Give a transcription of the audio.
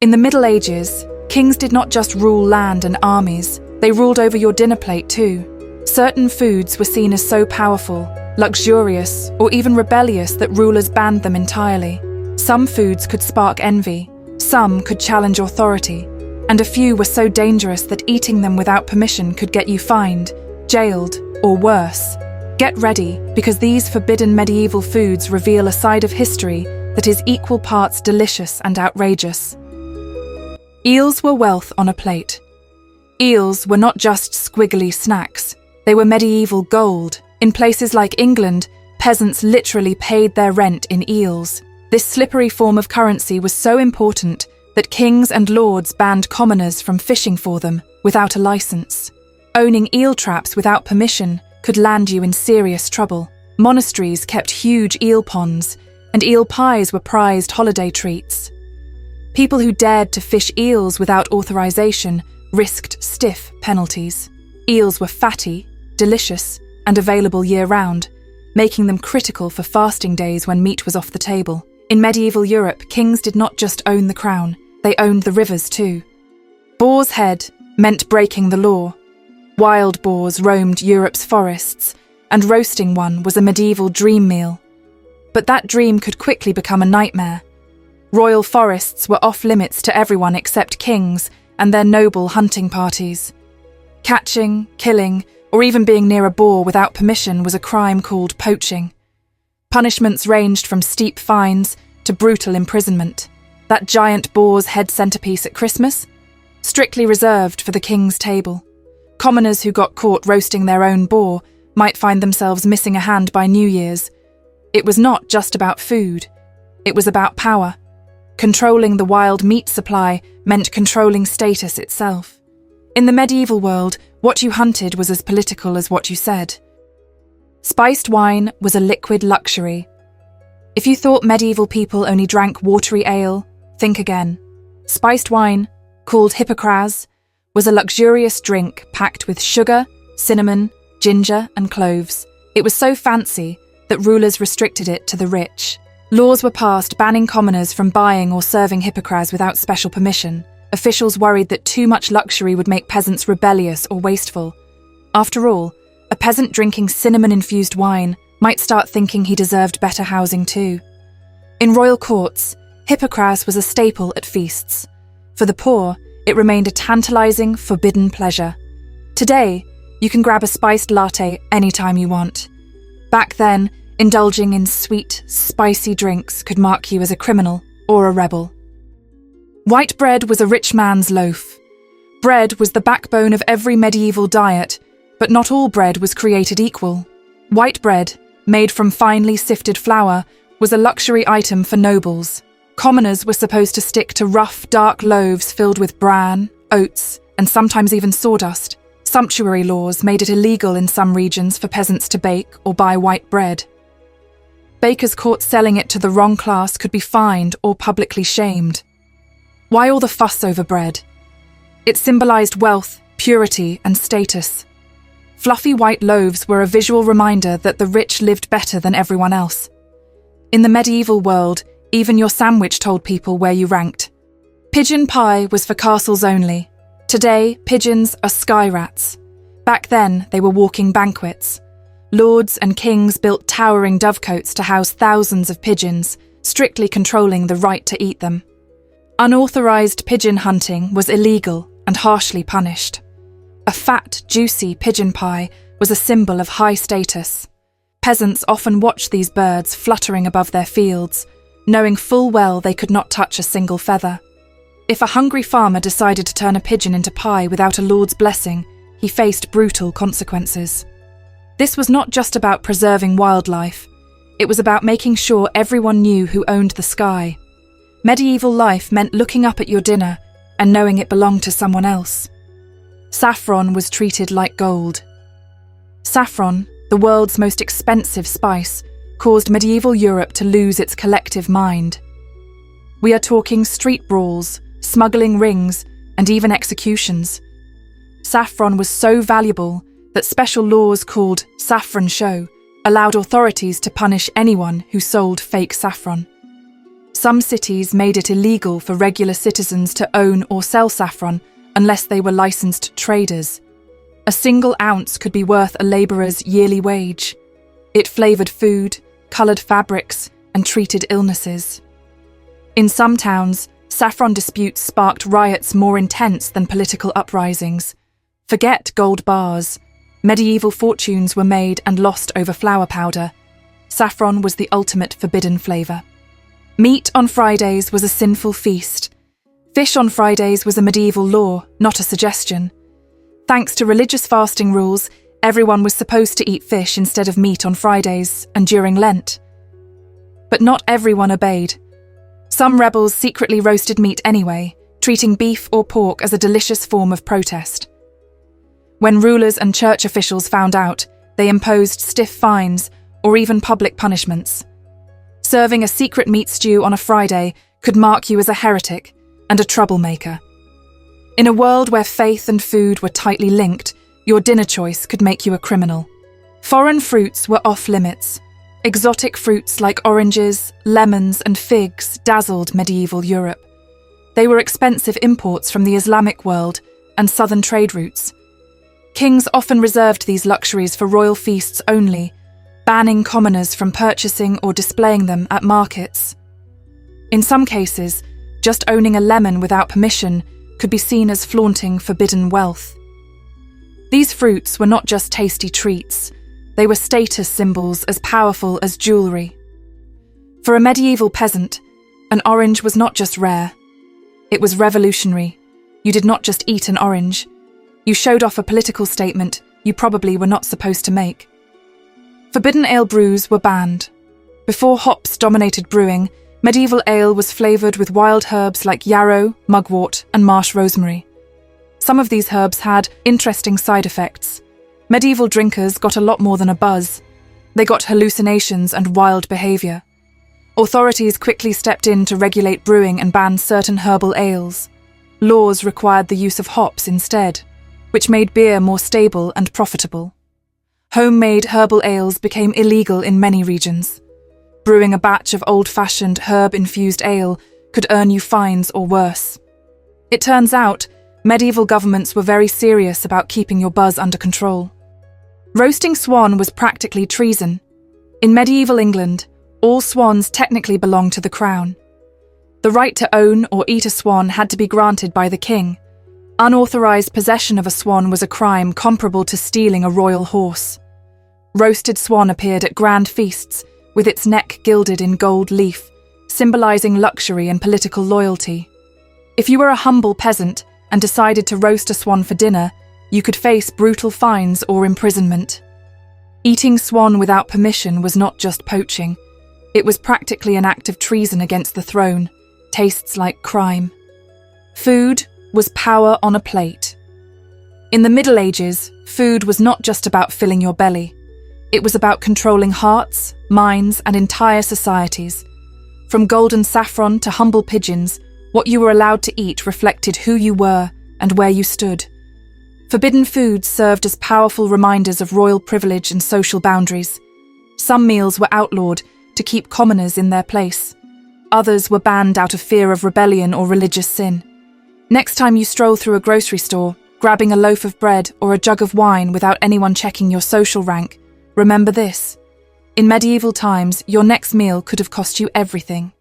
In the Middle Ages, kings did not just rule land and armies, they ruled over your dinner plate too. Certain foods were seen as so powerful, luxurious, or even rebellious that rulers banned them entirely. Some foods could spark envy, some could challenge authority, and a few were so dangerous that eating them without permission could get you fined, jailed, or worse. Get ready, because these forbidden medieval foods reveal a side of history that is equal parts delicious and outrageous. Eels were wealth on a plate. Eels were not just squiggly snacks, they were medieval gold. In places like England, peasants literally paid their rent in eels. This slippery form of currency was so important that kings and lords banned commoners from fishing for them without a license. Owning eel traps without permission could land you in serious trouble. Monasteries kept huge eel ponds, and eel pies were prized holiday treats. People who dared to fish eels without authorization risked stiff penalties. Eels were fatty, delicious, and available year-round, making them critical for fasting days when meat was off the table. In medieval Europe, kings did not just own the crown, they owned the rivers too. Boar's head meant breaking the law. Wild boars roamed Europe's forests, and roasting one was a medieval dream meal. But that dream could quickly become a nightmare. Royal forests were off-limits to everyone except kings and their noble hunting parties. Catching, killing, or even being near a boar without permission was a crime called poaching. Punishments ranged from steep fines to brutal imprisonment. That giant boar's head centerpiece at Christmas? Strictly reserved for the king's table. Commoners who got caught roasting their own boar might find themselves missing a hand by New Year's. It was not just about food. It was about power. Controlling the wild meat supply meant controlling status itself. In the medieval world, what you hunted was as political as what you said. Spiced wine was a liquid luxury. If you thought medieval people only drank watery ale, think again. Spiced wine, called hippocras, was a luxurious drink packed with sugar, cinnamon, ginger, and cloves. It was so fancy that rulers restricted it to the rich. Laws were passed banning commoners from buying or serving hippocras without special permission. Officials worried that too much luxury would make peasants rebellious or wasteful. After all, a peasant drinking cinnamon-infused wine might start thinking he deserved better housing too. In royal courts, hippocras was a staple at feasts. For the poor, it remained a tantalizing, forbidden pleasure. Today, you can grab a spiced latte anytime you want. Back then, indulging in sweet, spicy drinks could mark you as a criminal or a rebel. White bread was a rich man's loaf. Bread was the backbone of every medieval diet, but not all bread was created equal. White bread, made from finely sifted flour, was a luxury item for nobles. Commoners were supposed to stick to rough, dark loaves filled with bran, oats, and sometimes even sawdust. Sumptuary laws made it illegal in some regions for peasants to bake or buy white bread. Bakers caught selling it to the wrong class could be fined or publicly shamed. Why all the fuss over bread? It symbolized wealth, purity, and status. Fluffy white loaves were a visual reminder that the rich lived better than everyone else. In the medieval world, even your sandwich told people where you ranked. Pigeon pie was for castles only. Today, pigeons are sky rats. Back then, they were walking banquets. Lords and kings built towering dovecotes to house thousands of pigeons, strictly controlling the right to eat them. Unauthorized pigeon hunting was illegal and harshly punished. A fat, juicy pigeon pie was a symbol of high status. Peasants often watched these birds fluttering above their fields, knowing full well they could not touch a single feather. If a hungry farmer decided to turn a pigeon into pie without a lord's blessing, he faced brutal consequences. This was not just about preserving wildlife. It was about making sure everyone knew who owned the sky. Medieval life meant looking up at your dinner and knowing it belonged to someone else. Saffron was treated like gold. Saffron, the world's most expensive spice, caused medieval Europe to lose its collective mind. We are talking street brawls, smuggling rings, and even executions. Saffron was so valuable that special laws called Saffron Show allowed authorities to punish anyone who sold fake saffron. Some cities made it illegal for regular citizens to own or sell saffron unless they were licensed traders. A single ounce could be worth a labourer's yearly wage. It flavoured food, coloured fabrics, and treated illnesses. In some towns, saffron disputes sparked riots more intense than political uprisings. Forget gold bars. Medieval fortunes were made and lost over flour powder. Saffron was the ultimate forbidden flavour. Meat on Fridays was a sinful feast. Fish on Fridays was a medieval law, not a suggestion. Thanks to religious fasting rules, everyone was supposed to eat fish instead of meat on Fridays and during Lent. But not everyone obeyed. Some rebels secretly roasted meat anyway, treating beef or pork as a delicious form of protest. When rulers and church officials found out, they imposed stiff fines or even public punishments. Serving a secret meat stew on a Friday could mark you as a heretic and a troublemaker. In a world where faith and food were tightly linked, your dinner choice could make you a criminal. Foreign fruits were off-limits. Exotic fruits like oranges, lemons, and figs dazzled medieval Europe. They were expensive imports from the Islamic world and southern trade routes. Kings often reserved these luxuries for royal feasts only, banning commoners from purchasing or displaying them at markets. In some cases, just owning a lemon without permission could be seen as flaunting forbidden wealth. These fruits were not just tasty treats, they were status symbols as powerful as jewellery. For a medieval peasant, an orange was not just rare, it was revolutionary. You did not just eat an orange, you showed off a political statement you probably were not supposed to make. Forbidden ale brews were banned. Before hops dominated brewing, medieval ale was flavoured with wild herbs like yarrow, mugwort, and marsh rosemary. Some of these herbs had interesting side effects. Medieval drinkers got a lot more than a buzz. They got hallucinations and wild behaviour. Authorities quickly stepped in to regulate brewing and ban certain herbal ales. Laws required the use of hops instead, which made beer more stable and profitable. Homemade herbal ales became illegal in many regions. Brewing a batch of old-fashioned herb-infused ale could earn you fines or worse. It turns out, medieval governments were very serious about keeping your buzz under control. Roasting swan was practically treason. In medieval England, all swans technically belonged to the crown. The right to own or eat a swan had to be granted by the king. Unauthorized possession of a swan was a crime comparable to stealing a royal horse. Roasted swan appeared at grand feasts, with its neck gilded in gold leaf, symbolizing luxury and political loyalty. If you were a humble peasant and decided to roast a swan for dinner, you could face brutal fines or imprisonment. Eating swan without permission was not just poaching. It was practically an act of treason against the throne. Tastes like crime. Food was power on a plate. In the Middle Ages, food was not just about filling your belly. It was about controlling hearts, minds, and entire societies. From golden saffron to humble pigeons, what you were allowed to eat reflected who you were and where you stood. Forbidden foods served as powerful reminders of royal privilege and social boundaries. Some meals were outlawed to keep commoners in their place. Others were banned out of fear of rebellion or religious sin. Next time you stroll through a grocery store, grabbing a loaf of bread or a jug of wine without anyone checking your social rank, remember this: in medieval times, your next meal could have cost you everything.